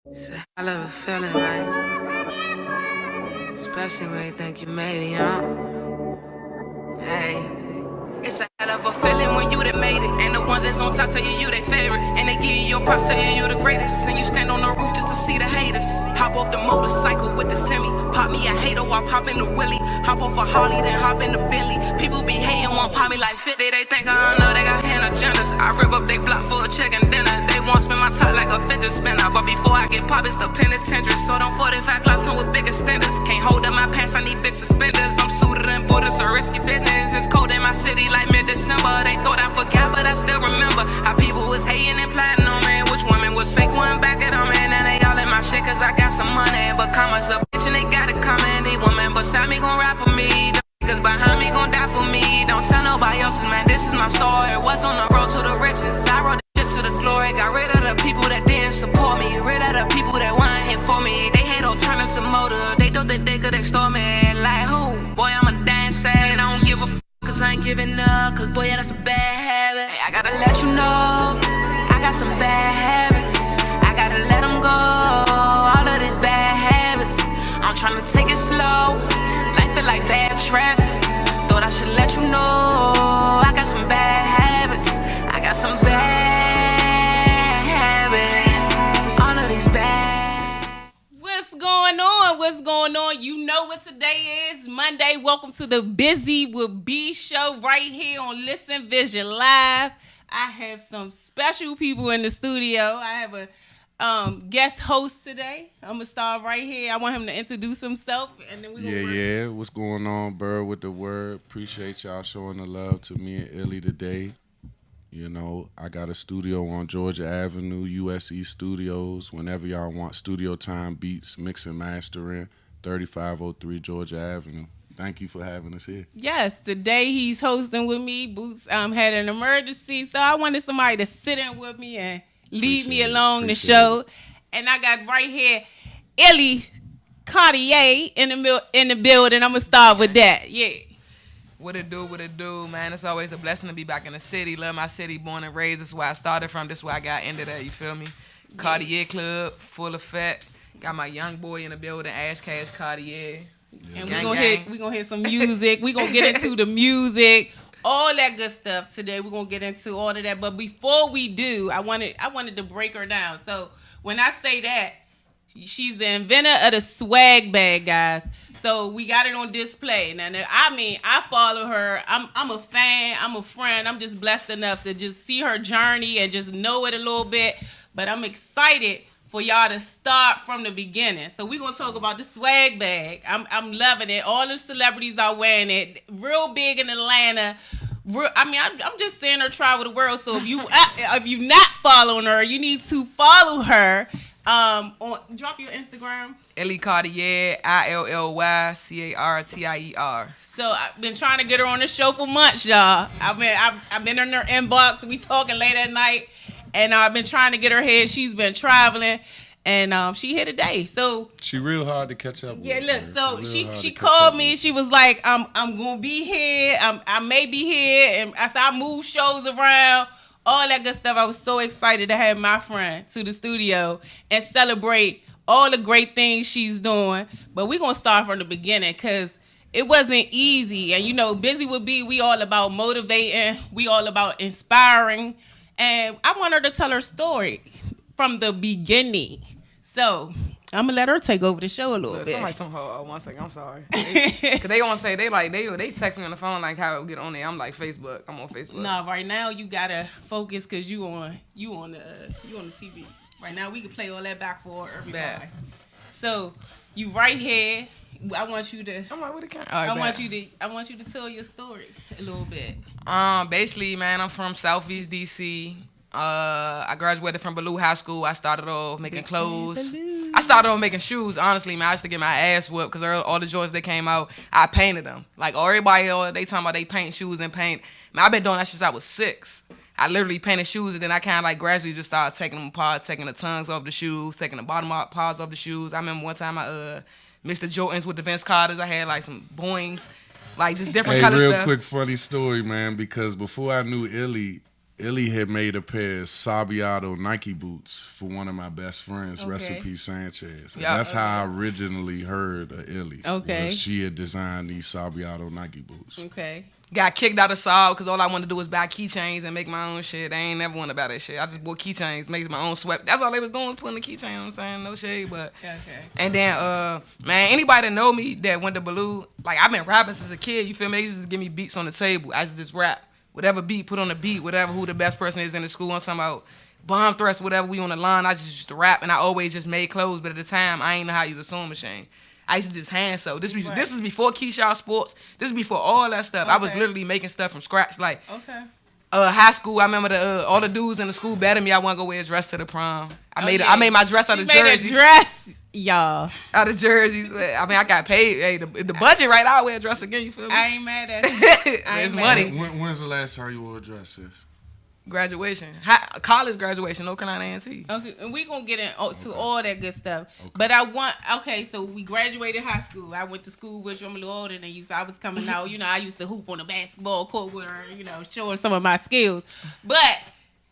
It's a hell of a feeling, like, especially when they think you made it, Hey. It's a hell of a feeling when you done made it. And the ones that's on top tell you they favorite. And they give you your props, tell you the greatest. And you stand on the roof just to see the haters. Hop off the motorcycle with the semi. Pop me a hater while popping the Willie. Hop off a Harley, then hop in the Bentley. People be hating, won't pop me like 50. They think I don't know, they got hidden agendas. I rip up they block for a chicken dinner. They want spin my top like a fidget spinner. But before I get pop, it's the penitentiary. So them 45 blocks come with big extenders. Can't hold up my pants, I need big suspenders. I'm suited and booted, so risky business. It's cold in my city like mid-December. They thought I forgot, but I still remember how people was hating and plotting on me. Which woman was fake, one back at them, man. And they all in my shit cause I got some money. But commas a bitch and they got it coming. They woman beside me gon' ride for me. The niggas behind me gon' die for me. Don't tell nobody else's, man, this is my story. Was on the road to the riches. I wrote the shit to the glory. Got rid of the people that didn't support me. Rid of the people that weren't here for me. They hate alternative motive. They thought that they could extort me. Like who? Boy, I'm a damn sad. I don't give a cause I ain't giving up, cause boy, yeah, that's a bad habit. Hey, I gotta let you know, I got some bad habits. I gotta let them go, all of these bad habits. I'm tryna take it slow, life feel like bad traffic. Thought I should let you know, I got some bad habits. I got some bad habits, all of these bad. What's going on? What's going on? You know what today is. Monday. Welcome to the Buzy with B show right here on Listen Vision Live. I have some special people in the studio. I have a guest host today. I'm going to start right here. I want him to introduce himself. And then we Yeah. What's going on, Bird with the word? Appreciate y'all showing the love to me and Illy today. You know, I got a studio on Georgia Avenue, USE Studios. Whenever y'all want studio time, beats, mix and mastering, 3503 Georgia Avenue. Thank you for having us here. Yes, today he's hosting with me. Boots had an emergency, so I wanted somebody to sit in with me and lead me along the show. And I got right here Illy Cartier in the building. I'm gonna start with that. Yeah. What it do, man. It's always a blessing to be back in the city. Love my city, born and raised. This is where I started from. This is where I got ended at, you feel me? Cartier Club, full effect. Got my young boy in the building, Ash Cash Cartier. And we gonna hear some music. We gonna get into the music, all that good stuff today. We're gonna get into all of that. But before we do, I wanted to break her down. So when I say that, she's the inventor of the swag bag, guys. So we got it on display. Now, I follow her. I'm a fan. I'm a friend. I'm just blessed enough to just see her journey and just know it a little bit. But I'm excited for y'all to start from the beginning. So we're gonna talk about the swag bag. I'm loving it. All the celebrities are wearing it. Real big in Atlanta. I'm just seeing her travel the world. So if you not following her, you need to follow her. Drop your Instagram. Illy Cartier, ILLYCARTIER. So I've been trying to get her on the show for months, y'all. I've been in her inbox. We talking late at night, and I've been trying to get her here. She's been traveling, and she here today. So She real hard to catch up with. yeah, look. So she called me. She was like, I'm gonna be here. I may be here, and I said I move shows around. All that good stuff. I was so excited to have my friend to the studio and celebrate all the great things she's doing. But we're going to start from the beginning because it wasn't easy. And, you know, Buzy with B, we all about motivating. We all about inspiring. And I want her to tell her story from the beginning. So I'm going to let her take over the show a little bit. Hold 1 second, I'm sorry. Because they want to say, they text me on the phone like how I get on there. I'm like, Facebook. I'm on Facebook. Nah, right now you got to focus because you on the TV. Right now we can play all that back for everybody. Bad. So you right here. I want you to. I'm like, what the camera? I want you to tell your story a little bit. Basically, man, I'm from Southeast DC. I graduated from Baloo High School. I started off making clothes. I started off making shoes, honestly, man. I used to get my ass whooped because all the joints that came out, I painted them. Like, everybody, they talking about they paint shoes and paint. Man, I've been doing that since I was 6. I literally painted shoes, and then I kind of like gradually just started taking them apart, taking the tongues off the shoes, taking the bottom parts off the shoes. I remember one time I mixed the Jordans with the Vince Carters. I had like some Boings, like just different color real stuff. Quick funny story, man, because before I knew Illy, Illy had made a pair of Sabiato Nike boots for one of my best friends, Okay. Recipe Sanchez. And Yeah. that's how I originally heard of Illy. Okay. Was she had designed these Sabiato Nike boots. Okay. Got kicked out of Saab because all I wanted to do was buy keychains and make my own shit. I ain't never wanted to buy that shit. I just bought keychains, make my own sweat. That's all they was doing was putting the keychain, you know what I'm saying? No shade, but. Okay. And then, man, anybody that know me that went to Baloo, like, I've been rapping since a kid, you feel me? They used to just give me beats on the table. I used to just rap. Whatever beat, put on the beat, whatever, who the best person is in the school. I'm talking about bomb threats, whatever, we on the line. I just used to rap, and I always just made clothes, but at the time, I ain't know how to use a sewing machine. I used to just hand sew. This is before Keyshaw Sports. This is before all that stuff. I was Okay. literally making stuff from scratch. Like, Okay. high school, I remember all the dudes in the school better me. I want to go wear a dress to the prom. I made my dress out of jerseys. She made a dress, y'all. Out of jerseys. I mean, I got paid. Hey, the budget right, I'll wear a dress again, you feel me? I ain't mad at you. I ain't It's mad money. at you. When's the last time you wore a dress, sis? Graduation. College graduation, North Carolina A&T. Okay, and we gonna get into all that good stuff. Okay. But so we graduated high school. I went to school with you. I'm a little older than you, so I was coming out. You know, I used to hoop on the basketball court with her, you know, showing some of my skills. But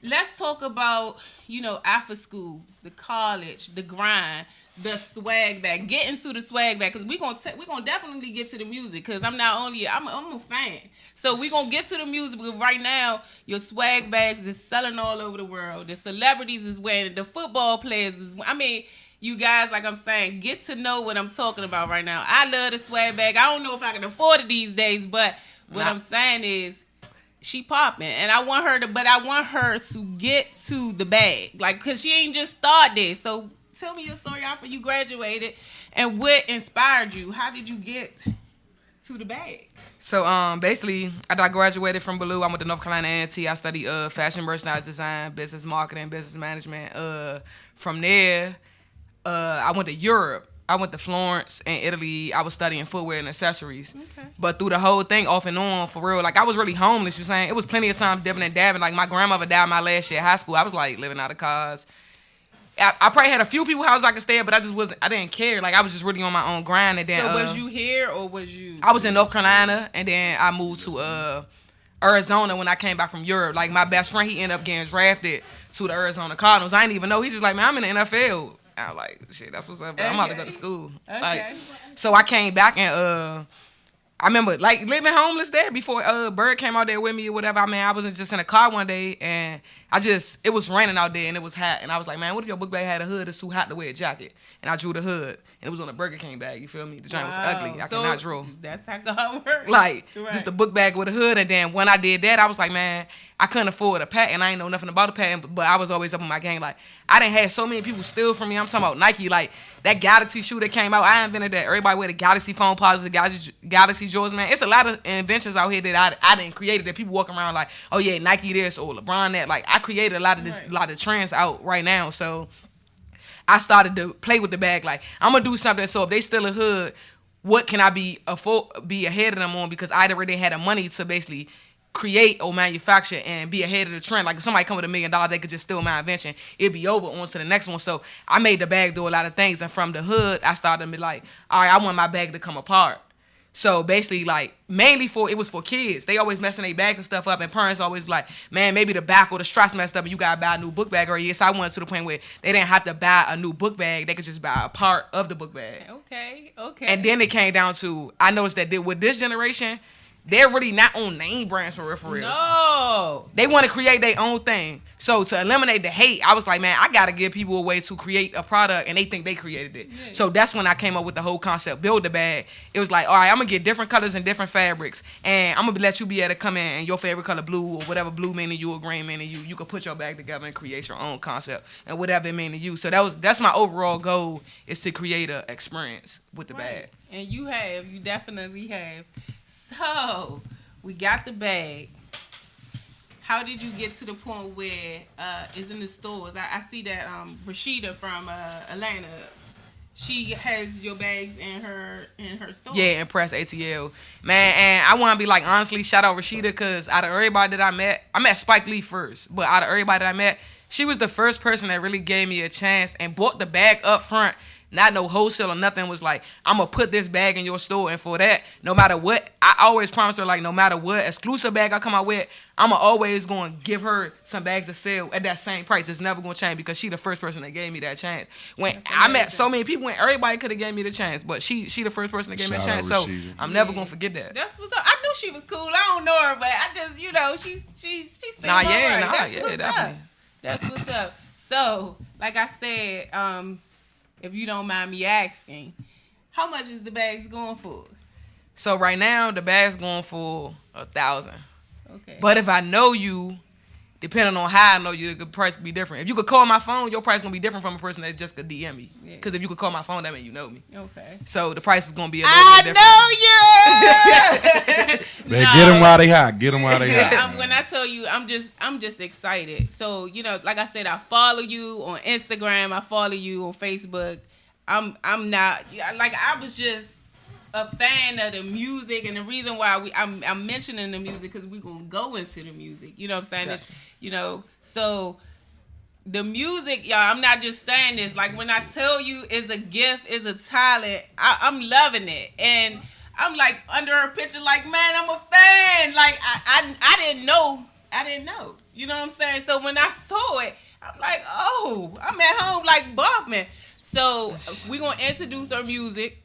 let's talk about, you know, after school, the college, the grind, the swag bag. Get into the swag bag, because we gonna definitely get to the music, because I'm a fan. So we gonna get to the music, but right now your swag bags is selling all over the world. The celebrities is wearing it. The football players is. I mean, you guys, like I'm saying, get to know what I'm talking about right now. I love the swag bag. I don't know if I can afford it these days, but what I'm saying is, she popping, and I want her to get to the bag, like, cause she ain't just start this. So tell me your story after you graduated, and what inspired you. How did you get to the bag? So basically, after I graduated from Baloo, I went to North Carolina A&T. I studied fashion merchandise design, business marketing, business management. From there, I went to Europe. I went to Florence and Italy. I was studying footwear and accessories. Okay. But through the whole thing, off and on, for real, like, I was really homeless, you saying? It was plenty of times dipping and dabbing. Like, my grandmother died my last year of high school. I was, like, living out of cars. I probably had a few people houses I could stay at, but I didn't care. Like, I was just really on my own grind. And then, so was you here or was you? I was in North Carolina, and then I moved to Arizona when I came back from Europe. Like, my best friend, he ended up getting drafted to the Arizona Cardinals. I didn't even know. He's just like, man, I'm in the NFL. I was like, shit, that's what's up, bro. I'm about to go to school. Okay. Like, so I came back, and I remember, like, living homeless there before Bird came out there with me or whatever. I mean, I was just in a car one day, and it was raining out there, and it was hot. And I was like, man, what if your book bag had a hood? It's too hot to wear a jacket. And I drew the hood, and it was on a Burger King bag, you feel me? The joint was ugly. I cannot draw. That's how God works. Like, right. Just a book bag with a hood. And then when I did that, I was like, man, I couldn't afford a patent. I ain't know nothing about a patent, but I was always up in my game. Like, I done had so many people steal from me. I'm talking about Nike. Like, that Galaxy shoe that came out, I invented that. Everybody wear the Galaxy phone pods, the Galaxy Jordans, man. It's a lot of inventions out here that I didn't create, that people walk around like, oh yeah, Nike this or LeBron that. Like, I created a lot of this, a lot of trends out right now. So I started to play with the bag. Like, I'm gonna do something. So if they steal a hood, what can I be ahead of them on? Because I already had the money to basically create or manufacture and be ahead of the trend. Like, if somebody come with $1 million, they could just steal my invention. It'd be over, on to the next one. So I made the bag do a lot of things. And from the hood, I started to be like, all right, I want my bag to come apart. So basically, like, mainly it was for kids. They always messing their bags and stuff up, and parents always be like, man, maybe the back or the straps messed up and you gotta buy a new book bag every year. So I went to the point where they didn't have to buy a new book bag. They could just buy a part of the book bag. Okay. And then it came down to, I noticed that with this generation, they're really not on name brands for real. No. They want to create their own thing. So to eliminate the hate, I was like, man, I got to give people a way to create a product, and they think they created it. Yeah. So that's when I came up with the whole concept, Build the Bag. It was like, all right, I'm going to get different colors and different fabrics, and I'm going to let you be able to come in and your favorite color blue, or whatever blue meaning you or green meaning you. You can put your bag together and create your own concept and whatever it mean to you. So that's my overall goal, is to create an experience with the bag. And you definitely have. So, we got the bag. How did you get to the point where it's in the stores? I see that Rashida from Atlanta, she has your bags in her store. Yeah, Impress ATL. Man, and I want to be like, honestly, shout out Rashida, because out of everybody that I met Spike Lee first, but out of everybody that I met, she was the first person that really gave me a chance and bought the bag up front. not no wholesale or nothing. Was like, I'm gonna put this bag in your store, and for that, no matter what, I always promise her, like, no matter what exclusive bag I come out with, I'm always gonna give her some bags to sell at that same price. It's never gonna change because she the first person that gave me that chance. When I met so many people, when everybody could have gave me the chance, but she the first person that gave me the chance. So I'm never gonna forget that. That's what's up. I knew she was cool. I don't know her, but I just, she seems Definitely. That's what's up. So, like I said, if you don't mind me asking, how much is the bags going for? So right now the bag's going for $1,000. Okay. But if I know you, depending on how I know you, the price could be different. If you could call my phone, your price gonna be different from a person that just could DM me. Because if you could call my phone, that means you know me. Okay. So the price is gonna be a little bit different. I know you. Man, get them while they hot. Get them while they hot. When I tell you, I'm just excited. So, like I said, I follow you on Instagram. I follow you on Facebook. I'm not, like, I was just a fan of the music, and the reason why I'm mentioning the music because we're gonna go into the music. You know what I'm saying? Gotcha. So the music, y'all. I'm not just saying this. Like, when I tell you, it's a gift, it's a talent. I'm loving it, and I'm like under her picture, like, man, I'm a fan. Like, I didn't know. You know what I'm saying? So when I saw it, I'm like, oh, I'm at home like Bobman. So we're gonna introduce her music.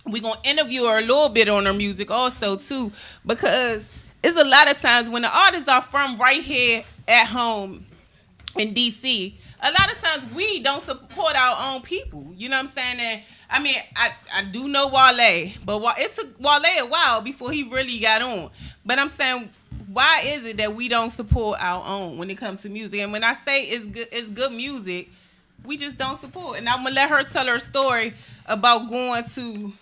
We're going to interview her a little bit on her music also, too, because it's a lot of times when the artists are from right here at home in D.C., a lot of times we don't support our own people. You know what I'm saying? And, I mean, I do know Wale, but it took Wale a while before he really got on. But I'm saying, why is it that we don't support our own when it comes to music? And when I say it's good music, we just don't support. And I'm going to let her tell her story about going to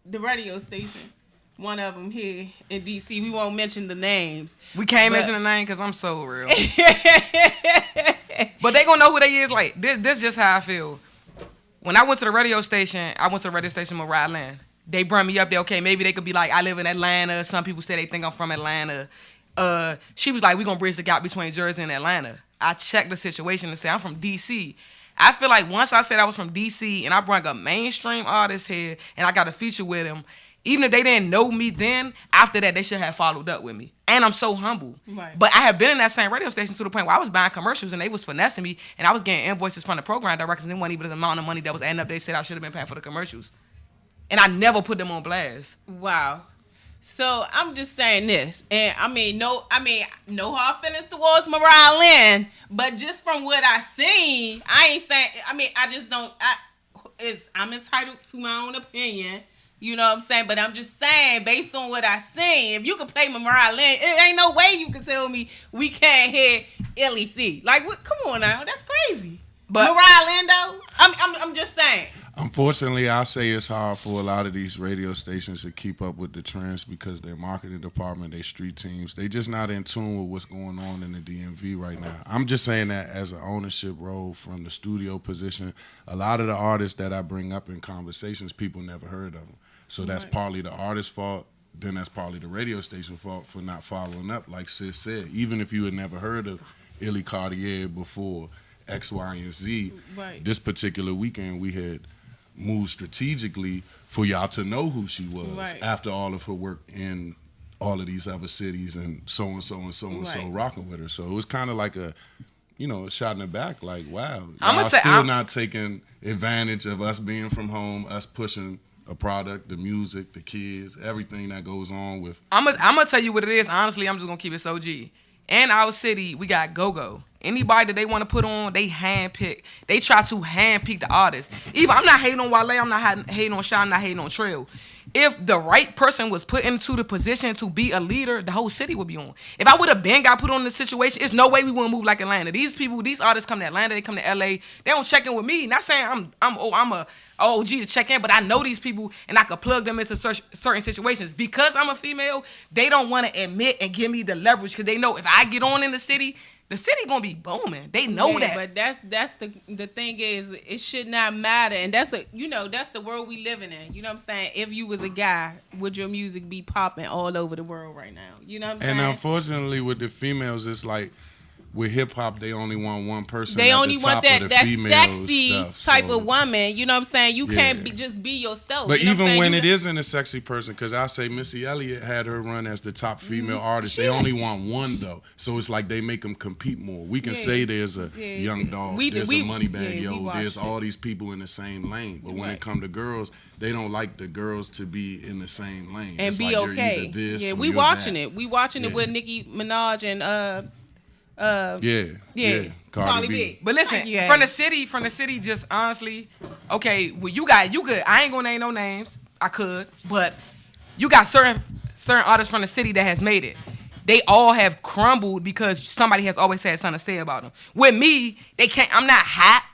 the radio station, one of them here in DC. We won't mention the names. We can't mention the name because I'm so real. But they gonna know who they is. Like, this just how I feel. When I went to the radio station, with Ride Land. They brought me up there. Okay, maybe they could be like, I live in Atlanta. Some people say they think I'm from Atlanta. She was like, we gonna bridge the gap between Jersey and Atlanta. I checked the situation and said, I'm from DC. I feel like once I said I was from DC and I brought a mainstream artist here and I got a feature with him, even if they didn't know me then, after that they should have followed up with me. And I'm so humble. Right. But I have been in that same radio station to the point where I was buying commercials and they was finessing me and I was getting invoices from the program directors and it wasn't even the amount of money that was adding up. They said I should have been paying for the commercials. And I never put them on blast. Wow. So I'm just saying this, and no hard feelings towards Mariah Lynn, but just from what I seen, I ain't saying. I just don't. I'm entitled to my own opinion. You know what I'm saying? But I'm just saying, based on what I seen, if you could play Mariah Lynn, it ain't no way you can tell me we can't hear LEC. Like, what? Come on now, that's crazy. But Mariah Lynn, though, I'm just saying. Unfortunately, I say it's hard for a lot of these radio stations to keep up with the trends because their marketing department, their street teams, they just not in tune with what's going on in the DMV right now. I'm just saying that as an ownership role from the studio position, a lot of the artists that I bring up in conversations, people never heard of them. So that's partly the artist's fault. Then that's partly the radio station fault for not following up, like Sis said. Even if you had never heard of Illy Cartier before X, Y, and Z, this particular weekend we had moved strategically for y'all to know who she was after all of her work in all of these other cities and so and so rocking with her. So it was kind of like a shot in the back, like, wow, y'all not taking advantage of us being from home, us pushing a product, the music, the kids, everything that goes on with. I'm gonna tell you what it is. Honestly, I'm just gonna keep it so G. In our city, we got go-go. Anybody that they want to put on, they handpick. They try to handpick the artist. Even I'm not hating on Wale, I'm not hating on Sean, I'm not hating on Trail. If the right person was put into the position to be a leader, the whole city would be on. If I would have been got put on the situation, it's no way we wouldn't move like Atlanta. These artists come to Atlanta, they come to LA, they don't check in with me. Not saying I'm a OG to check in, but I know these people and I could plug them into certain situations. Because I'm a female, they don't want to admit and give me the leverage because they know if I get on in the city gonna be booming. They know that. But that's the thing is, it should not matter, and that's the world we living in. You know what I'm saying? If you was a guy, would your music be popping all over the world right now? You know what I'm saying? And unfortunately, with the females, it's like with hip hop, they only want one person. They at only the want top of the that female sexy stuff, type so. of woman. You know what I'm saying? You can't Yeah. just be yourself. But you know even when you it isn't a sexy person, because I say Missy Elliott had her run as the top female artist. They only want one though, so it's like they make them compete more. We can say there's a Young Dolph, there's a Moneybagg Yo, there's all these people in the same lane. But when it come to girls, they don't like the girls to be in the same lane and it's be like okay. You're either this or we you're watching that. it. We watching it with Nicki Minaj and Cardi B. But listen, Yeah. from the city, just honestly, okay, well, you could. I ain't gonna name no names. I could, but you got certain artists from the city that has made it. They all have crumbled because somebody has always had something to say about them. With me, they can't. I'm not hot.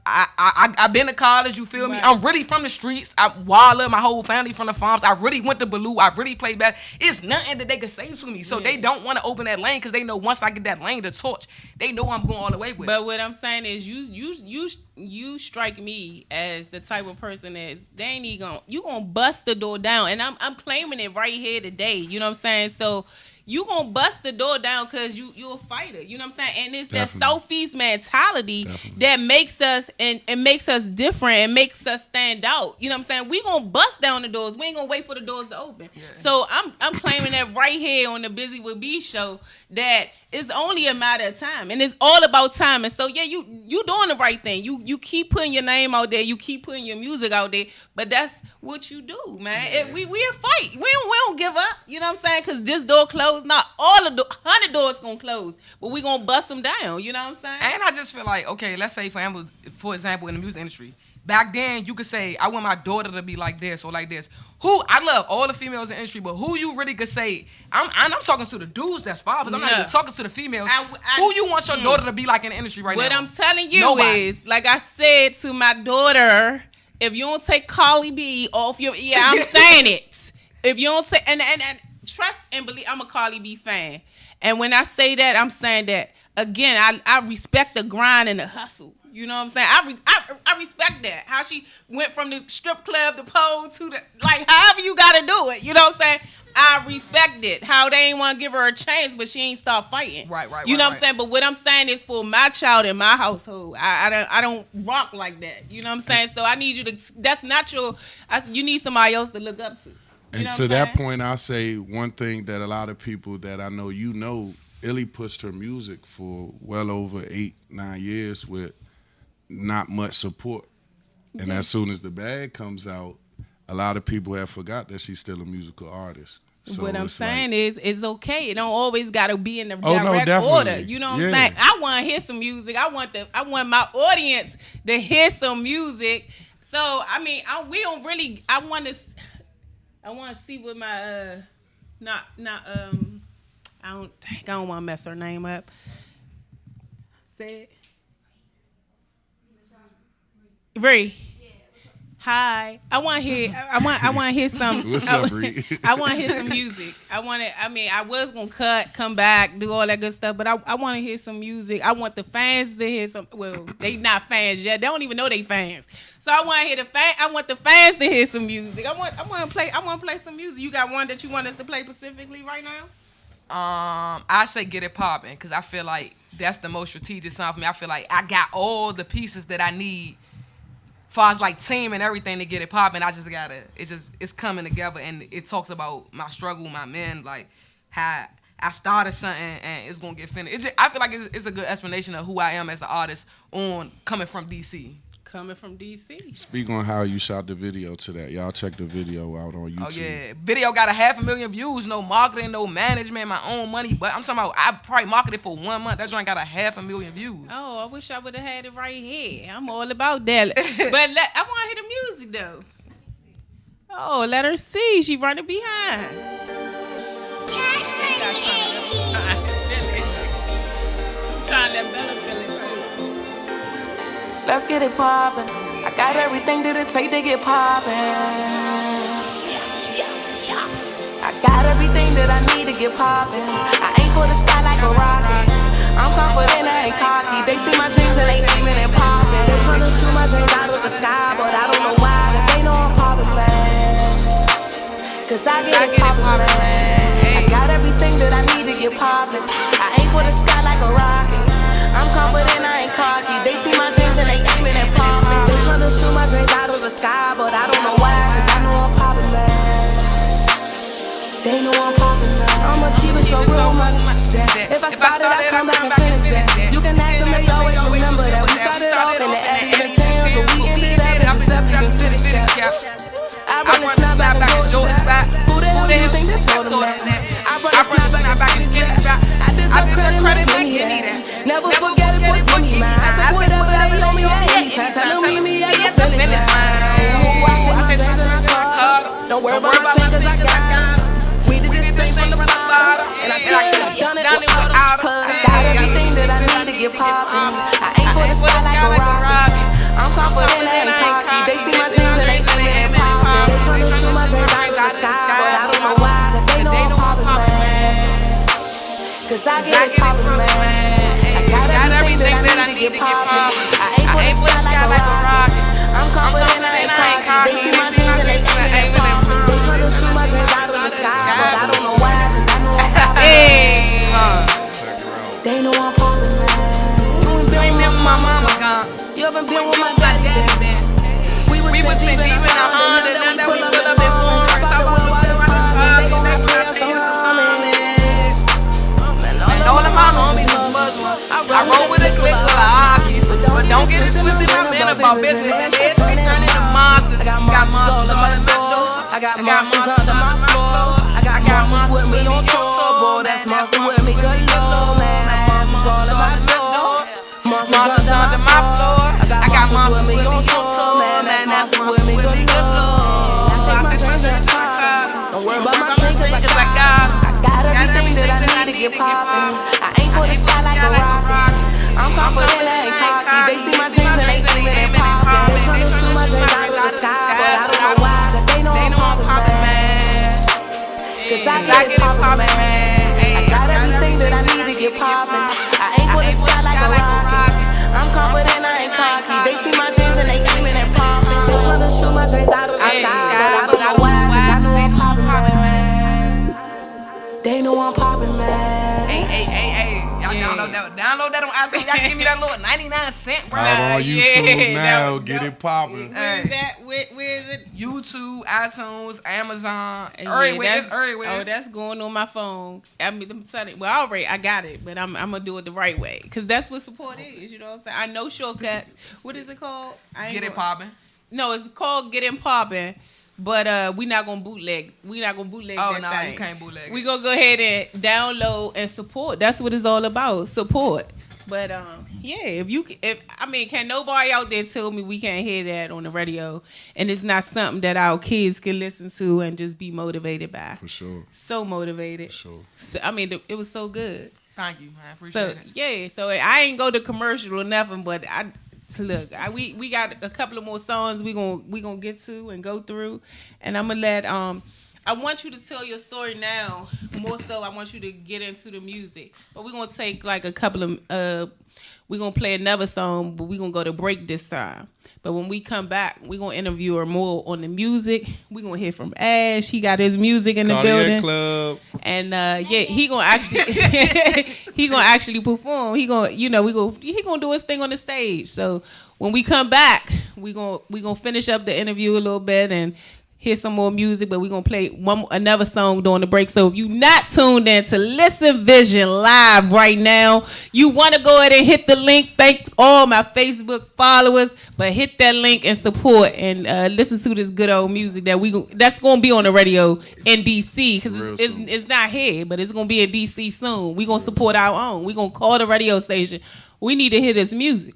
I've been to college, you feel me? Right. I'm really from the streets. I love my whole family from the farms. I really went to Baloo. I really played bad. It's nothing that they could say to me. So they don't want to open that lane because they know once I get that lane, the torch, they know I'm going all the way with it. But what I'm saying is you strike me as the type of person that they ain't even gonna bust the door down. And I'm claiming it right here today. You know what I'm saying? So you gonna bust the door down because you're a fighter. You know what I'm saying? And it's Definitely. that Southeast mentality that makes us and makes us different and makes us stand out. You know what I'm saying? We gonna bust down the doors. We ain't gonna wait for the doors to open. Yeah. So I'm claiming that right here on the Buzy with B show that it's only a matter of time. And it's all about time. And so yeah, you doing the right thing. You keep putting your name out there, you keep putting your music out there, but that's what you do, man. Yeah. We a fight. We don't give up. You know what I'm saying? Cause this door closed. Not all of the 100 doors gonna close, but we gonna bust them down. You know what I'm saying? And I just feel like, okay, let's say for example, in the music industry, back then you could say, I want my daughter to be like this or like this. I love all the females in the industry, but who you really could say? I'm talking to the dudes that's fathers. I'm not even talking to the females. Who you want your daughter to be like in the industry right now? What I'm telling you Nobody. is, like I said to my daughter, if you don't take Carly B off your, I'm saying it. If you don't take and trust and believe, I'm a Carly B fan. And when I say that, I'm saying that, again, I respect the grind and the hustle. You know what I'm saying? I respect that. How she went from the strip club, the pole, to the, like, however you got to do it. You know what I'm saying? I respect it. How they ain't want to give her a chance, but she ain't start fighting. Right. You know what I'm saying? But what I'm saying is for my child in my household, I don't rock like that. You know what I'm saying? So I need you to, that's not your, you need somebody else to look up to. And to that point, I'll say one thing that a lot of people that I know Illy pushed her music for well over 8-9 years with not much support. And as soon as the bag comes out, a lot of people have forgot that she's still a musical artist. So what I'm saying like, is, it's okay. It don't always gotta be in the direct definitely. order. You know what I'm saying? I want to hear some music. I want my audience to hear some music. So I mean, I want to see what my I don't want to mess her name up. Say it. Ree. Hi. I want to hear some. What's up, Ree? I want to hear some music. I was going to come back, do all that good stuff, but I want to hear some music. I want the fans to hear some. Well, they not fans yet. They don't even know they fans. So I want to hear I want the fans to hear some music. I want to play some music. You got one that you want us to play specifically right now? I say Get It Poppin', because I feel like that's the most strategic song for me. I feel like I got all the pieces that I need far as like team and everything to get it popping. I just gotta, it's coming together, and it talks about my struggle, my men, like how I started something and it's gonna get finished. I feel like it's a good explanation of who I am as an artist coming from DC. Coming from DC. Speak on how you shot the video to that. Y'all check the video out on YouTube. Oh yeah, video got 500,000 views. No marketing, no management, my own money. But I'm talking about I probably marketed for 1 month. That joint got 500,000 views. Oh, I wish I would have had it right here. I'm all about that. But I want to hear the music though. Oh, let her see. She running behind. Trying to let Bella feel it too. Let's get it poppin'. I got everything that it take to get poppin'. I got everything that I need to get poppin'. I aim for the sky like a rocket. I'm confident, I ain't cocky. They see my dreams and they aiming and poppin'. They tryna shoot my dreams out of the sky, but I don't know why. They know I'm poppin', man. Cause I get it poppin', man. I got everything that I need to get poppin'. I ain't for the sky like a rocket. I'm confident, I ain't cocky. They see my dreams and they aiming and popping. They tryna shoot my dreams out of the sky, but I don't know why, cause I know I'm popping, man. They know I'm popping, man. I'ma keep it so real, man. If I started, I come back and finish that. You can ask them, they always remember that. We started off in the 80s and 10s, but we ended up in the 70s and 50s cap. I run the snap back and Jordan back. Who the hell do you think that told them that? I run the snap back and get back. I did some credit, man, give me that. Never forget it, boy, give me mine. I took whatever they owe me at any time. Tell them me at the finish line. I take my dreams in my car. Don't worry about my things, cause I got. We did this thing from the bottom, and I could've done it without her. I got everything that I need to get poppin'. I ain't for the sky like a rocket. I'm confident, I ain't cocky. They see my dreams and they aiming and poppin'. They tryna shoot my dreams out of the sky, but I don't know why. That they know I'm poppin', man. Cause I get it poppin', man. I got everything that I need to get poppin'. I ain't for the sky like a rocket. I'm confident, I ain't cocky. They see my dreams and they aiming and poppin'. They tryna shoot my dreams out of the sky, but I don't know why. Cause I know I'm poppin'. They know I'm poppin', man. You ain't been with my mama gone. You haven't been with my daddy. We was deep in a hundred, and then we pull up in one. They gon' have to play us some homies. And all of my homies was Muslim. I roll with a click with a hockey, but don't get it twisted. I'm in about business. Heads be turning to monsters. Got monsters all in my door. I got monsters under my floor. I got monsters with me on tour, boy. That's monsters with me, good lord, man. Monsters all in my door. Monsters under my floor. I got monsters with me on tour, man. That's monsters with me, good lord. I take my dreams and pop. Don't worry about my dreams, cause I got everything that I need to get poppin'. I ain't for the sky like a rocket. I'm confident, I ain't cocky. They see my dreams and they aiming and poppin'. They tryna shoot my dreams out of the sky, but I don't know why. That they know I'm poppin', man. Cause I get it poppin', man. I got everything that I need to get poppin'. I ain't for the sky like a rocket. I'm confident, I ain't cocky. They see my dreams and they aiming and poppin'. They tryna shoot my dreams out of the sky, but I don't know why. Cause I know I'm poppin', man. They know I'm poppin', man. Hey. Y'all download that on iTunes. Y'all give me that little 99-cent, bro. Out on YouTube Yeah, now. Get it poppin'. Where is that? Where is it? YouTube, iTunes, Amazon, Yeah, everywhere. Oh, that's going on my phone. I mean, I'm telling you, well, already I got it, but I'm gonna do it the right way, cause that's what support is. You know what I'm saying? I know shortcuts. What is it called? Get it poppin'. No, it's called Get It Poppin'. But we not gonna bootleg. We not gonna bootleg that no, thing. You can't bootleg. We gonna go ahead and download and support. That's what it's all about. Support. But yeah, can nobody out there tell me we can't hear that on the radio, and it's not something that our kids can listen to and just be motivated by. For sure. So motivated. For sure. So, it was so good. Thank you, man. Appreciate it. Yeah, so I ain't go to commercial or nothing, but we got a couple of more songs we gonna get to and go through, and I'm gonna let I want you to tell your story now. More so, I want you to get into the music, but we're gonna take like a couple of we're gonna play another song, but we're gonna go to break this time. But when we come back, we're gonna interview her more on the music. We're gonna hear from Ash. He got his music in the building. Club. And he gonna actually perform. He gonna do his thing on the stage. So when we come back, we gonna finish up the interview a little bit and hear some more music, but we're going to play another song during the break. So if you're not tuned in to Listen Vision Live right now, you want to go ahead and hit the link. Thank all my Facebook followers, but hit that link and support and listen to this good old music that's going to be on the radio in D.C. because it's not here, but it's going to be in D.C. soon. We're going to support our own. We're going to call the radio station. We need to hear this music.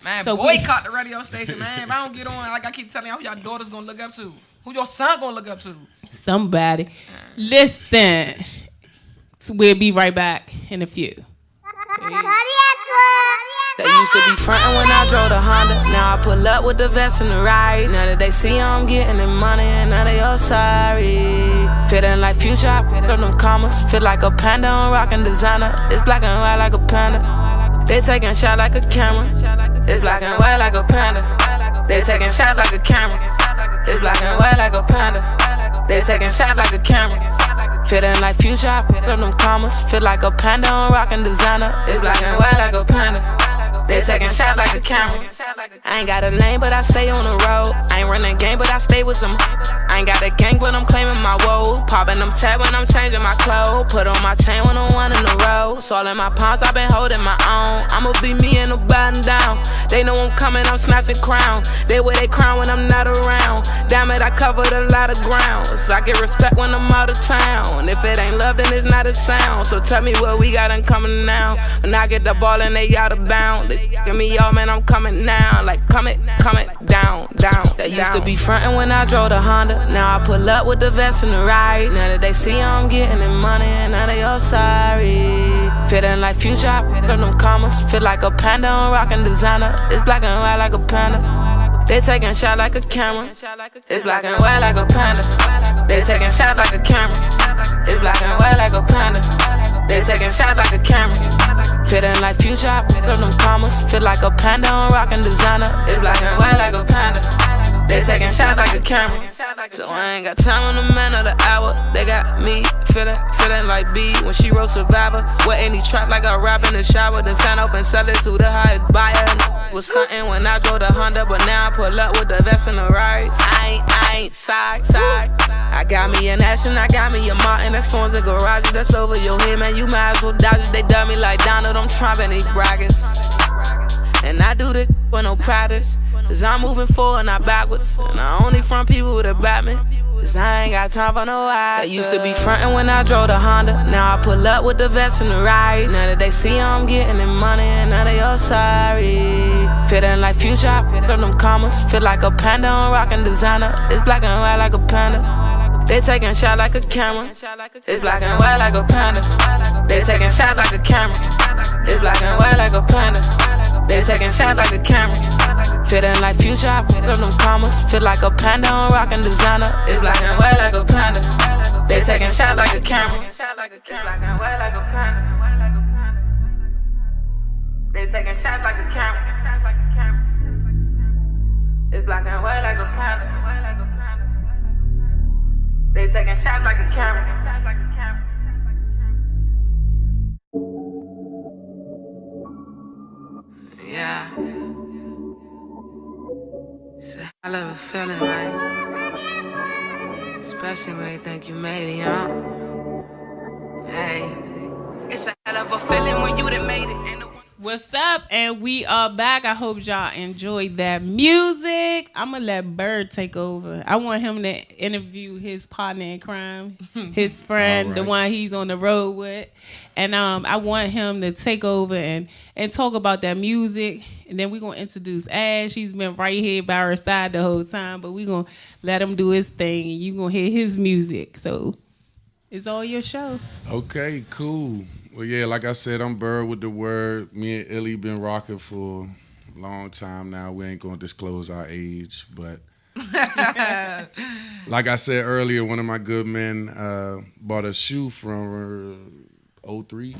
Man, so boycott the radio station, man. If I don't get on, like I keep telling y'all, who your daughter's going to look up to? Who your son gonna look up to? Somebody. Listen. We'll be right back in a few. They used to be frontin' when I drove the Honda. Now I pull up with the vest and the rides. Now that they see I'm getting the money and now they all sorry. Feeling like Future, I put on them commas. Feel like a panda on rockin' designer. It's black and white like a panda. They taking shots like a camera. It's black and white like a panda. They taking shots like a camera. It's black and white like a panda. They taking shots like a camera. Feeling like Future, I picked up them commas. Feel like a panda on rockin' designer. It's black and white like a panda. They taking shots like a camera. I ain't got a lane, but I stay on the road. I ain't running game, but I stay with some. I ain't got a gang, but I'm claiming my woe. Popping them tab when I'm changing my clothes. Put on my chain when I'm one in the road. So all in my palms, I've been holding my own. I'ma be me and no button down. They know I'm coming, I'm snatching crown. They wear they crown when I'm not around. Damn it, I covered a lot of ground. So I get respect when I'm out of town. If it ain't love, then it's not a sound. So tell me what we got in coming now. When I get the ball and they out of bounds. Give me y'all, man, I'm coming now. Like, coming down. They used to be frontin' when I drove the Honda. Now I pull up with the vest and the rides. Now that they see I'm getting the money, and now they all sorry. Feeling like Future, I picked up them commas. Feel like a panda on rockin' designer. It's black and white like a panda. They taking shots like a camera. It's black and white like a panda. They taking shots like a camera. It's black and white like a panda. They taking shots like a camera. Feeling like Future, I picked up them commas. Feel like a panda on rockin' designer. It's black and white like a panda. They taking shots like a camera. So I ain't got time on the man of the hour. They got me feeling like B when she wrote Survivor. Wet any trap like I rap in the shower. Then sign up and sell it to the highest buyer. Was stuntin' when I drove the Honda, but now I pull up with the vest and the rides. I ain't side. I got me an Ashton, I got me a Martin. That's phones and garages, that's over your head, man. You might as well dodge it. They done me like Donald, I'm Trump and these braggers. And I do this with no practice. Cause I'm moving forward, not backwards. And I only front people with a Batman. Cause I ain't got time for no eyes. They used to be frontin' when I drove the Honda. Now I pull up with the vest and the rides. Now that they see I'm getting the money, and now they all sorry. Feeling like Future, I picked up them commas. Feel like a panda on rockin' designer. It's black and white like a panda. They taking shots like a camera. It's black and white like a panda. They taking shots like a camera. It's black and white like a panda. They taking shots like a camera. Feeling like Future, I picked up them commas. Feel like a panda on rockin' designer. It's black and white like a panda. They taking shots like a camera. It's black and white like a panda. They taking shots like a camera. It's black and white like a panda. They taking shots like a camera. Yeah. It's a hell of a feeling, man. Especially when they think you made it, young. Hey. It's a hell of a feeling when you done made it. And the one What's up? And we are back. I hope y'all enjoyed that music. I'm going to let Bird take over. I want him to interview his partner in crime, his friend, the one he's on the road with. And I want him to take over and talk about that music. And then we're going to introduce Ash. He's been right here by our side the whole time. But we're going to let him do his thing. And you're going to hear his music. So it's all your show. Okay, cool. Well, yeah, like I said, I'm Bird with the word. Me and Illy been rocking for a long time now. We ain't going to disclose our age, but like I said earlier, one of my good men bought a shoe from 03,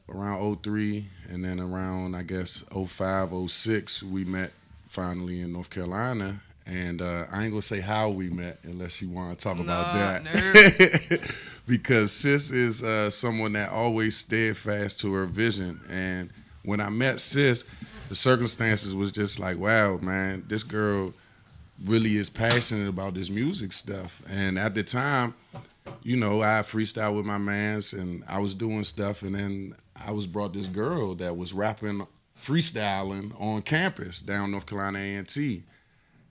around 03, and then around, I guess, 05, 06, we met finally in North Carolina. And I ain't going to say how we met unless you want to talk about that. Because Sis is someone that always steadfast to her vision. And when I met Sis, the circumstances was just like, wow, man, this girl really is passionate about this music stuff. And at the time, you know, I freestyled with my mans and I was doing stuff. And then I was brought this girl that was rapping, freestyling on campus down North Carolina A&T.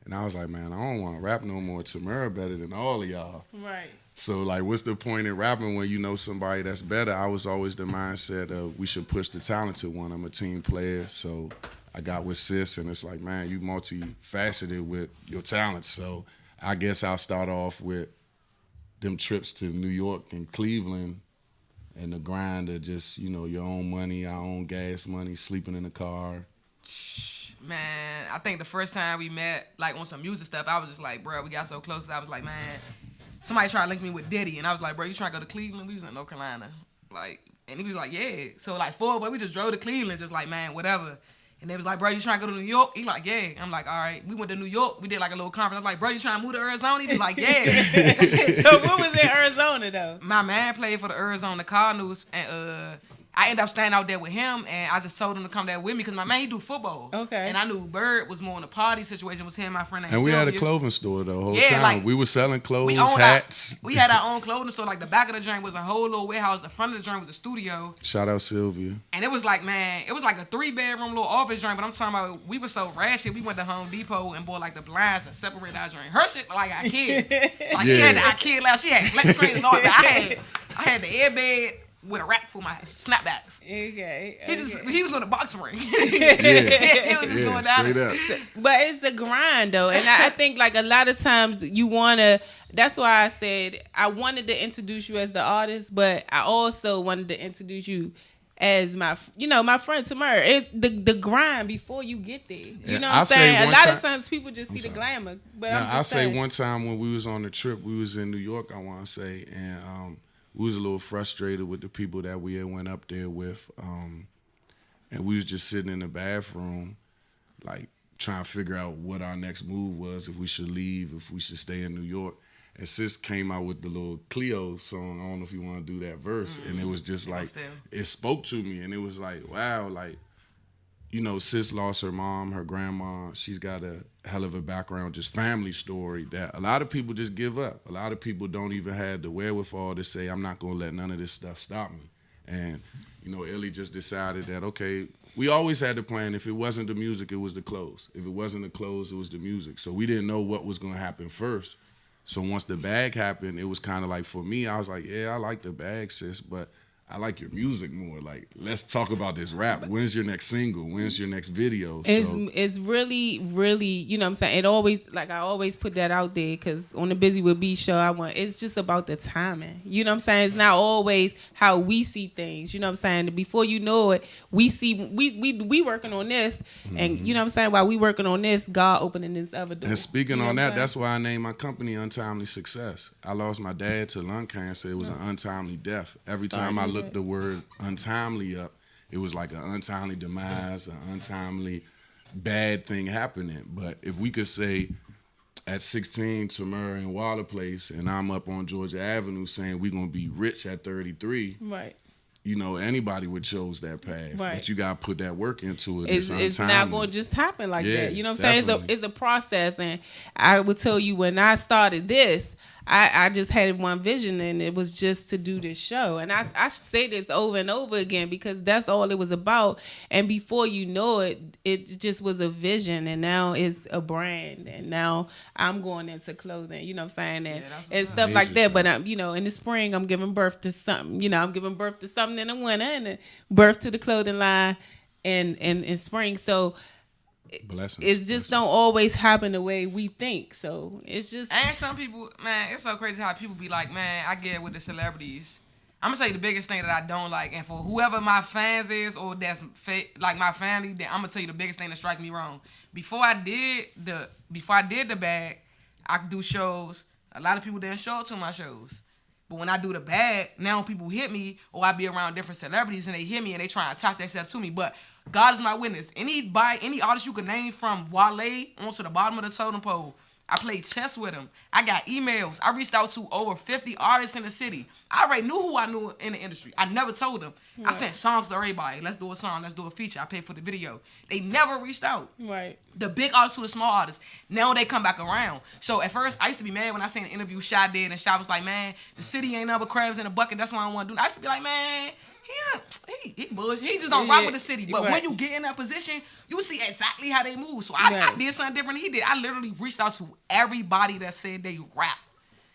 And I was like, man, I don't want to rap no more. Tamara better than all of y'all. Right. So, like, what's the point in rapping when you know somebody that's better? I was always the mindset of we should push the talented one. I'm a team player. So I got with Sis, and it's like, man, you multifaceted with your talents. So I guess I'll start off with them trips to New York and Cleveland and the grind of just, you know, your own money, our own gas money, sleeping in the car. Man, I think the first time we met, like on some music stuff, I was just like, bro, we got so close. I was like, man, somebody tried to link me with Diddy, and I was like, bro, you trying to go to Cleveland? We was in North Carolina, like, and he was like, yeah. So like, we just drove to Cleveland, just like, man, whatever. And they was like, bro, you trying to go to New York? He like, yeah. I'm like, all right. We went to New York. We did like a little conference. I'm like, bro, you trying to move to Arizona? He was like, yeah. So what was in Arizona though? My man played for the Arizona Cardinals, and I ended up staying out there with him, and I just told him to come there with me because my man, he do football. Okay. And I knew Bird was more in a party situation. Was him and my friend named And we had a Sylvia. clothing store the whole Yeah, time. like, we were selling clothes, We owned hats. we had our own clothing store. Like the back of the joint was a whole little warehouse. The front of the joint was a studio. Shout out Sylvia. And it was like, man, it was like a 3-bedroom little office joint. But I'm talking about, we were so ratchet. We went to Home Depot and bought like the blinds and separated our joint. Her shit like our kid. Like she had our kid lounge. She had flex screens and all that. I had the airbed with a rack for my snapbacks. Okay. He was on the box ring. He was just going down. Straight up. But it's the grind though, and I think like a lot of times you wanna. That's why I said I wanted to introduce you as the artist, but I also wanted to introduce you as my friend Tamara. It's the grind before you get there. You know what I'm saying? A lot of times people just see the glamour, but I'll say one time when we was on the trip, we was in New York, I want to say, and we was a little frustrated with the people that we had went up there with, and we was just sitting in the bathroom, like trying to figure out what our next move was, if we should leave, if we should stay in New York. And Sis came out with the little Cleo song. I don't know if you want to do that verse. And it was just like, it spoke to me. And it was like, wow, like, you know, Sis lost her mom, her grandma. She's got a hell of a background, just family story that a lot of people just give up. A lot of people don't even have the wherewithal to say, I'm not going to let none of this stuff stop me. And, you know, Illy just decided that, okay, we always had the plan. If it wasn't the music, it was the clothes. If it wasn't the clothes, it was the music. So we didn't know what was going to happen first. So once the bag happened, it was kind of like, for me, I was like, yeah, I like the bag, sis, but I like your music more. Like, let's talk about this rap. When's your next single? When's your next video? It's really, really, you know what I'm saying? It always, like, I always put that out there because on the Busy with B show, it's just about the timing. You know what I'm saying? It's not always how we see things. You know what I'm saying? Before you know it, we working on this. And you know what I'm saying? While we working on this, God opening this other door. And speaking you know on that, that's why I named my company Untimely Success. I lost my dad to lung cancer. It was an untimely death. Every time I looked the word untimely up, it was like an untimely demise, an untimely bad thing happening. But if we could say at 16, Tamara in Waller Place, and I'm up on Georgia Avenue saying we're going to be rich at 33, right. You know, anybody would chose that path. Right. But you got to put that work into it. It's not going to just happen like that. You know what I'm saying? Definitely. It's a process. And I would tell you when I started this, I just had one vision, and it was just to do this show. And I should say this over and over again because that's all it was about. And before you know it, it just was a vision, and now it's a brand. And now I'm going into clothing, you know what I'm saying? And stuff like that. But, I'm, you know, in the spring, I'm giving birth to something. You know, I'm giving birth to something in the winter and birth to the clothing line in spring. So Blessings. it just don't always happen the way we think. So it's just. And some people, man, it's so crazy how people be like, man, I get it with the celebrities. I'm gonna tell you the biggest thing that I don't like, and for whoever my fans is or that's like my family, then I'm gonna tell you the biggest thing that strike me wrong. Before I did the bag, I could do shows. A lot of people didn't show up to my shows. But when I do the bag, now people hit me, or I be around different celebrities and they hit me and they try to attach themselves to me. But God is my witness. Any artist you can name from Wale onto the bottom of the totem pole, I played chess with him. I got emails. I reached out to over 50 artists in the city. I already knew who I knew in the industry. I never told them. Right. I sent songs to everybody. Let's do a song. Let's do a feature. I paid for the video. They never reached out. Right. The big artists to the small artists. Now they come back around. So at first, I used to be mad when I seen an interview Shy did, and Shy was like, man, the city ain't nothing but crabs in a bucket. That's why I don't want to do it. I used to be like, man, he bullshit. He just don't rock with the city. But when you get in that position, you see exactly how they move. So I did something different than he did. I literally reached out to everybody that said they rap.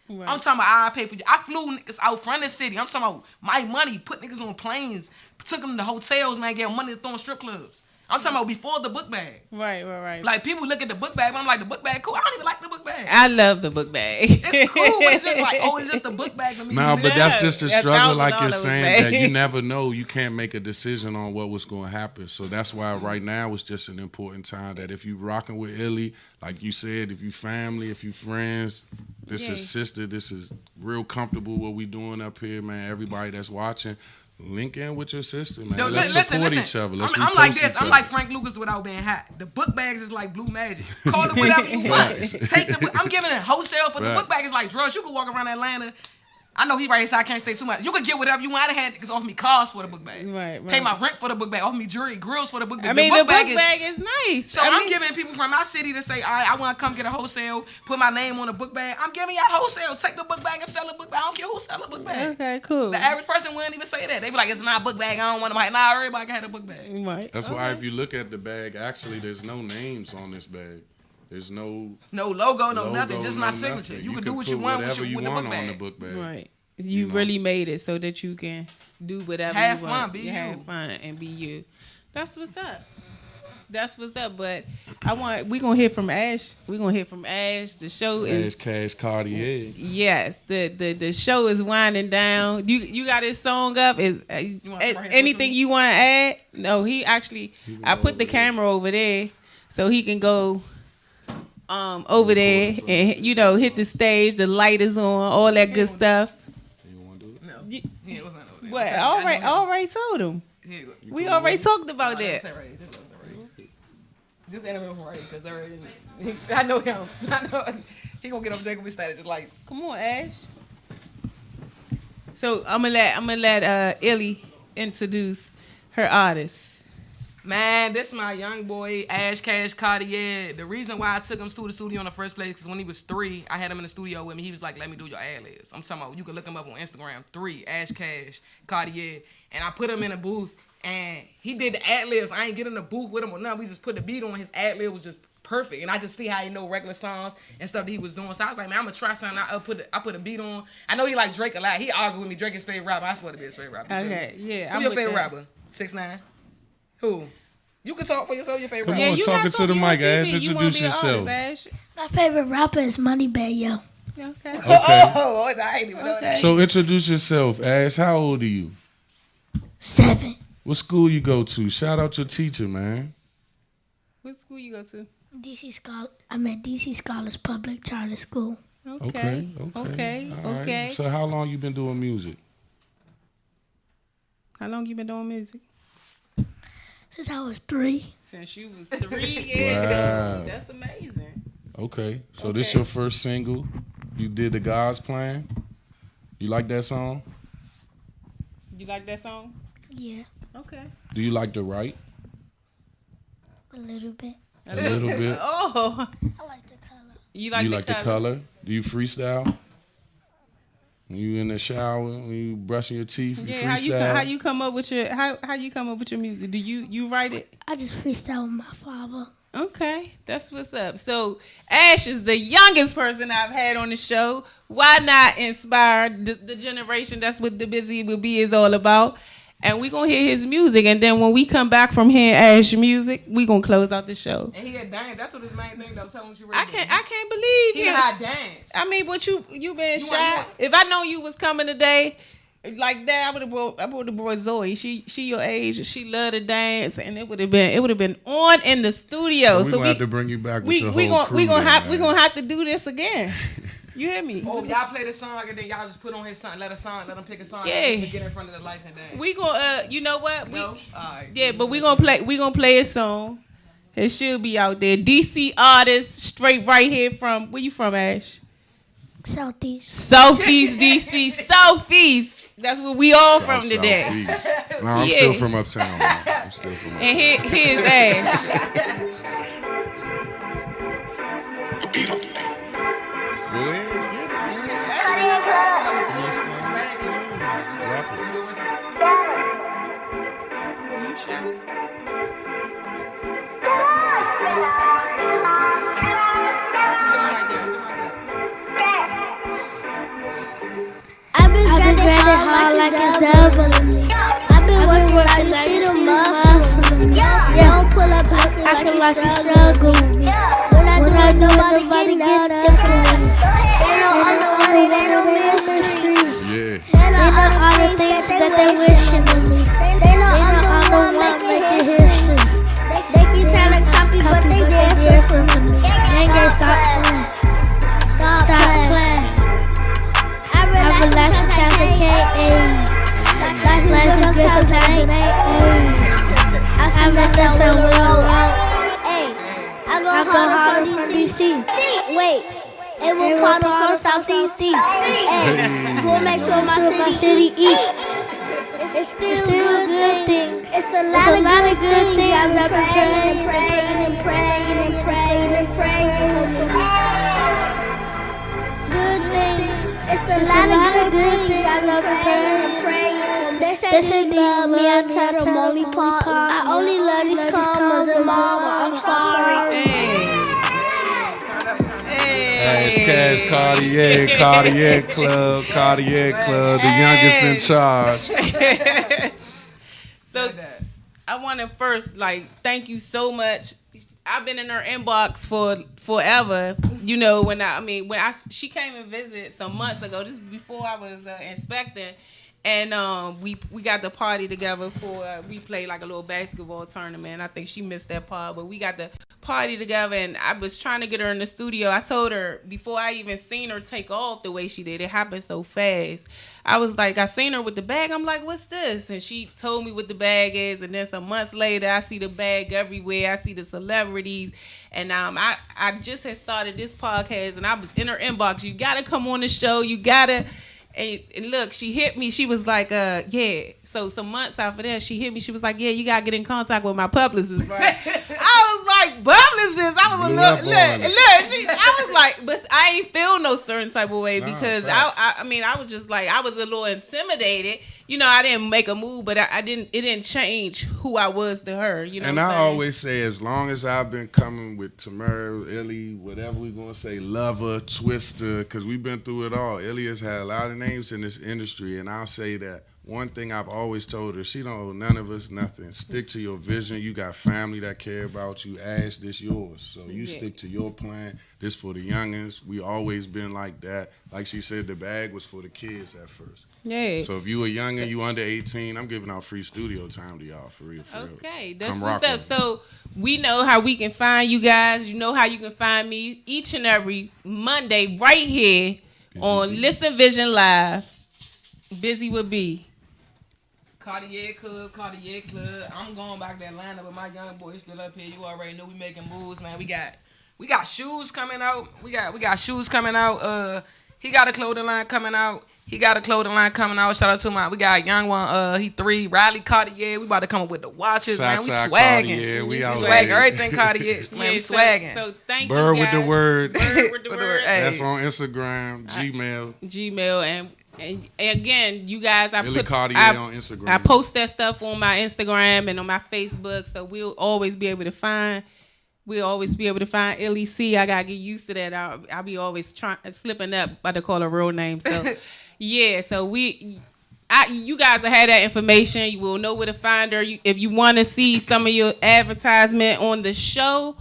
Right. I'm talking about I pay for you. I flew niggas out from the city. I'm talking about my money, put niggas on planes, took them to hotels, man, gave them money to throw in strip clubs. I'm talking about before the book bag. Right. Like, people look at the book bag, but I'm like, the book bag, cool. I don't even like the book bag. I love the book bag. It's cool, but it's just like, it's just a book bag to me. No, but that's just a struggle, like you're saying, that you never know. You can't make a decision on what was going to happen. So that's why right now it's just an important time that if you rocking with Illy, like you said, if you family, if you friends, this is sister, this is real comfortable what we doing up here, man. Everybody that's watching, Link in with your sister, man. No, Let's support each other. Let's I'm like repost this. each I'm other. like Frank Lucas without being hot. The book bags is like blue magic. Call it whatever you want. Take the. I'm giving it wholesale for the book bag. Is like drugs. You could walk around Atlanta. I know he right here, so I can't say too much. You could get whatever you want. I had niggas offer me cars for the book bag. Right. Pay my rent for the book bag. Offer me jewelry, grills for the book bag. I mean, the book bag is nice. So I'm giving people from my city to say, all right, I want to come get a wholesale, put my name on a book bag. I'm giving y'all wholesale. Take the book bag and sell the book bag. I don't care who sell the book bag. Okay, cool. The average person wouldn't even say that. They be like, it's my book bag. I don't want them. Like, nah, everybody can have a book bag. Right. That's why if you look at the bag, actually, there's no names on this bag. There's no logo, nothing. Just my signature. nothing. You can could do what you put want whatever with you the want book on the bag. book bag. Right. You know? really made it so that you can do whatever Have you fun, want. be you. Have fun and be you. That's what's up. That's what's up. But we gonna hear from Ash. We gonna hear from Ash. The show is Cash Cartier. yes. The show is winding down. You got his song up. Is anything you want to add? No, he actually. I put the camera over there so he can go over there and hit the stage. The light is on. All that good stuff. You want to do it? No. He wasn't over there. What? I Already told him. We already talked about that. Just interview him right because I know him. I know he gonna get up Jacob status just like. Come on, Ash. So I'm gonna let Illy introduce her artist. Man, this is my young boy, Ash Cash Cartier. The reason why I took him to the studio in the first place, because when he was 3, I had him in the studio with me. He was like, let me do your ad-libs. I'm talking about, you can look him up on Instagram, 3, Ash Cash Cartier. And I put him in a booth, and he did the ad-libs. I ain't get in the booth with him or nothing. We just put the beat on. His ad-lib was just perfect. And I just see how he know regular songs and stuff that he was doing. So I was like, man, I'm going to try something. I put a beat on. I know he like Drake a lot. He argued with me. Drake is favorite rapper. I swear to be his favorite rapper. Okay, yeah. Who's your favorite rapper? 6ix9ine? Who? You can talk for yourself. Your favorite Come rapper. on, talk into the mic, Ash. Introduce yourself. My favorite rapper is Moneybagg Yo. Okay. Okay. Oh, I ain't even know that. So introduce yourself, Ash. How old are you? 7. What school you go to? Shout out your teacher, man. What school you go to? I'm at DC Scholars Public Charter School. Okay. All right. Okay. So how long you been doing music? How long you been doing music? Since I was 3. Since you was 3 years Wow. old. That's amazing. Okay. So this your first single. You did the God's Plan. You like that song? You like that song? Yeah, Okay. Do you like to write? a little bit. A little bit. Oh. I like the color. You like, You like the color? Do you freestyle? When you in the shower, when you brushing your teeth, you Yeah, freestyle? how you come up with your how you come up with your music? Do you write it? I just freestyle with my father. Okay, that's what's up. So Ash is the youngest person I've had on the show. Why not inspire the generation? That's what the Buzy will be is all about. And we gonna hear his music, and then when we come back from hearing Ash music, we gonna close out the show. And he had dance. That's what his main thing that was telling you. I can't believe He him. had dance. I mean, but you been You shy. want- If I known you was coming today, like that, I would have brought the boy Zoe. She your age. She love to dance, and it would have been on in the studio. So we gonna have to bring you back with your whole crew. we gonna then, have to do this again. You hear me? Oh, y'all play the song and then y'all just put on his song. Let him pick a song. Yeah. And get in front of the lights and dance. We gonna you know what? No? Alright. Yeah, but we gonna play his song. It should be out there. DC artist, straight right here from where you from, Ash? Southeast. Southeast DC, Southeast. That's where we all from today. Southeast. No, I'm still from uptown. Man. I'm still from uptown. And here's Ash. Go ahead, get it, man. You sure? I've been grinding hard like it's double. I've been working like you see the muscle. Yeah, don't pull up acting like you struggle. When I do it, nobody get up different. They know I'm the one, and they know mystery. Yeah. They know all the things that they wishing on me. They know I'm the one making history. They keep trying to copy, but they different from me. Nigga, stop playing. Stop playing. I relax sometimes, K.A. Life is It was part of from Southeast. Hey, go make sure my city eat. It's still good things. It's a lot of good things. I've been praying. Good things. It's a lot of good things. I've been praying. They say they love me. I tell them only part. I only love these commas and mama. I'm sorry. Cash, Cartier Club, the youngest in charge. So I want to first thank you so much. I've been in her inbox for forever. You know, when she came and visited some months ago, just before I was inspecting, and we got the party together we played like a little basketball tournament. I think she missed that part, but we got the party together, and I was trying to get her in the studio. I told her before I even seen her take off the way she did. It happened so fast. I was like, I seen her with the bag. I'm like, what's this? And she told me what the bag is. And then some months later, I see the bag everywhere. I see the celebrities. And I just had started this podcast, and I was in her inbox. You got to come on the show. You got to. And look, she hit me. She was like, yeah. So some months after that, she hit me. She was like, yeah, you got to get in contact with my publicist, right? I was like, publicist? I was a little, I was like, but I ain't feel no certain type of way because I was just like, I was a little intimidated. You know, I didn't make a move, but it didn't change who I was to her. You know and what I'm I saying? always say, as long as I've been coming with Tamara, Illy, whatever we're going to say, Lover, Twister, because we've been through it all. Illy has had a lot of names in this industry, and I'll say that one thing I've always told her, she don't owe none of us nothing. Stick to your vision. You got family that care about you. Ash, this yours. So you stick to your plan. This for the youngins. We always been like that. Like she said, the bag was for the kids at first. Yeah. So if you a youngin', you under 18, I'm giving out free studio time to y'all, for real. Okay, that's Come what's rock up. with So we know how we can find you guys. You know how you can find me each and every Monday right here on Listen Vision Live. Buzy with B. Cartier Club. I'm going back to Atlanta, but my young boy still up here. You already know we making moves, man. We got shoes coming out. We got shoes coming out. He got a clothing line coming out. Shout out to we got a young one. He 3. Riley Cartier. We about to come up with the watches, man. We swagging. Cartier, we out swag here. everything Cartier. Man, we swagging. So thank Bird you guys. with the word. Bird with the word. Hey. That's on Instagram, Gmail. And again, you guys, Illy Cartier on Instagram. I post that stuff on my Instagram and on my Facebook, so we'll always be able to find Illy C. I gotta get used to that. I'll be always slipping up by to call her real name. So yeah, so you guys will have that information. You will know where to find her. If you want to see some of your advertisement on the show,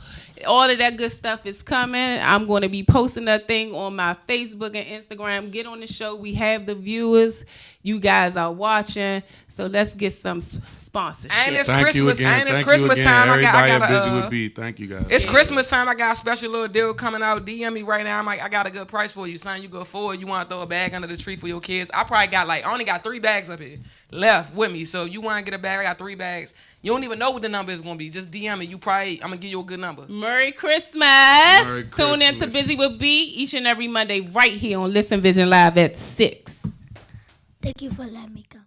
all of that good stuff is coming. I'm going to be posting that thing on my Facebook and Instagram. Get on the show. We have the viewers. You guys are watching. So let's get some sponsorship. And it's Thank Christmas. you again. And it's Thank Christmas you again. time. Everybody I got Busy with B. Thank you guys. It's Christmas time. I got a special little deal coming out. DM me right now. I'm like, I got a good price for you, son. You go forward. You want to throw a bag under the tree for your kids? I probably got I only got 3 bags up here left with me. So you want to get a bag? I got 3 bags. You don't even know what the number is going to be. Just DM me. I'm going to give you a good number. Merry Christmas. Tune in to Buzy with B each and every Monday right here on Listen Vision Live at 6. Thank you for letting me come.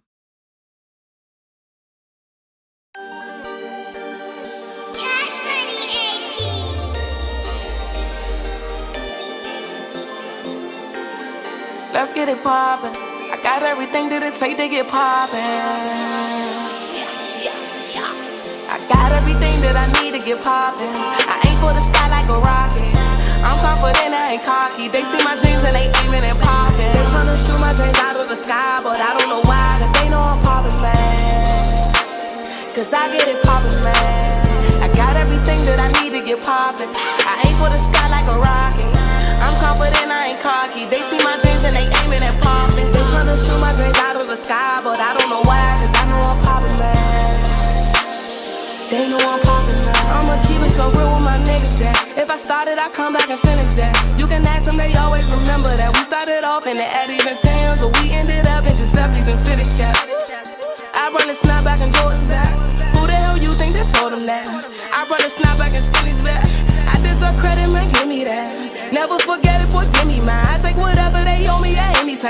Let's get it poppin'. I got everything that it take to get poppin'. I got everything that I need to get poppin'. I aim for the sky like a rocket. I'm confident, I ain't cocky. They see my dreams and they aiming and poppin'. They tryna shoot my dreams out of the sky, but I don't know why. Cause they know I'm poppin', man. Cause I get it poppin', man. I got everything that I need to get poppin'. I aim for the sky like a rocket. I'm confident, I ain't cocky. They see my dreams and they aiming and popping. They tryna shoot my dreams out of the sky, but I don't know why, cause I know I'm popping, man. They know I'm popping, man. I'ma keep it so real with my niggas that if I started, I come back and finish that. You can ask them, they always remember that. We started off in the Eddies and Tams, but we ended up in Giuseppe's and fitted caps. I run the snapback and Jordan's back. Who the hell you think that told them that? I run the snapback and Skinny's back. I deserve credit, man, give me that. Never forget it, boy, give me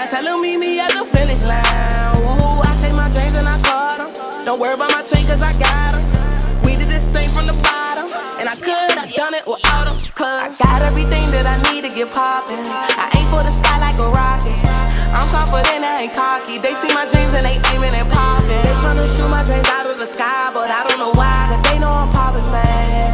I tell them meet me at the finish line. Ooh, I chase my dreams and I caught them. Don't worry about my team cause I got them. We did this thing from the bottom, and I could have done it without them. Cause I got everything that I need to get poppin'. I aim for the sky like a rocket. I'm confident, I ain't cocky. They see my dreams and they aimin' and poppin'. They tryna shoot my dreams out of the sky, but I don't know why. Cause they know I'm poppin', man.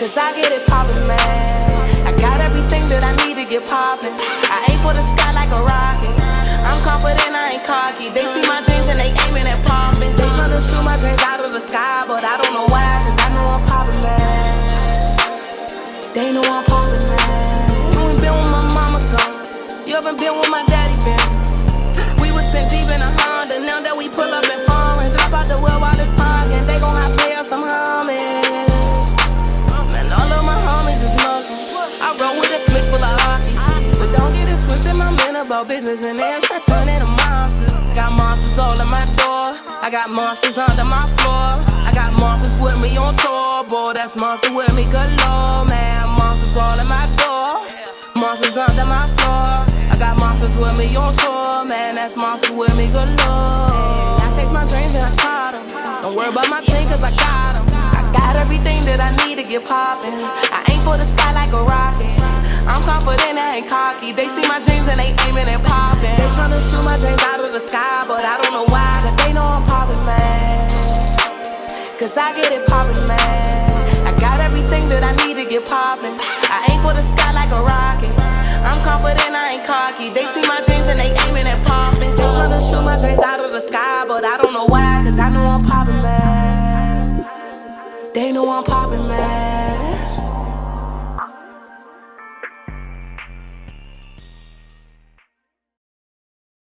Cause I get it poppin', man. I got everything that I need to get poppin'. I aim for the sky like a rocket. I'm confident, I ain't cocky. They see my dreams and they aimin' and poppin'. They tryna shoot my dreams out of the sky, but I don't know why. Cause I know I'm poppin', man. They know I'm poppin', man. You ain't been with my mama gone. You haven't been with my daddy, been. We was sent deep in a Honda. Now that we pull up in foreigns, hop out the well while it's parking. They gon' have pay us some homies. Man, all of my homies is Muslims. I roll with a clique full of hockey. But don't get it twisted, my men about business and they'll try turning into monsters. Got monsters all in my door. I got monsters under my floor. I got monsters with me on tour. Boy, that's monster with me galore, man. Monsters all in my door. Monsters under my floor. I got monsters with me on tour, man. That's monsters with me galore. I chase my dreams and I caught them. Don't worry about my team cause I got them. I got everything that I need to get poppin'. I aim for the sky like a rocket. I'm confident, I ain't cocky. They see my dreams and they aimin' and poppin'. They tryna shoot my dreams out of the sky, but I don't know why. Cause they know I'm poppin', man. Cause I get it poppin', man. I got everything that I need to get poppin'. I aim for the sky like a rocket. I'm confident, I ain't cocky. They see my dreams and they aimin' and poppin'. They tryna shoot my dreams out of the sky, but I don't know why. Cause I know I'm poppin', man. They know I'm poppin', man.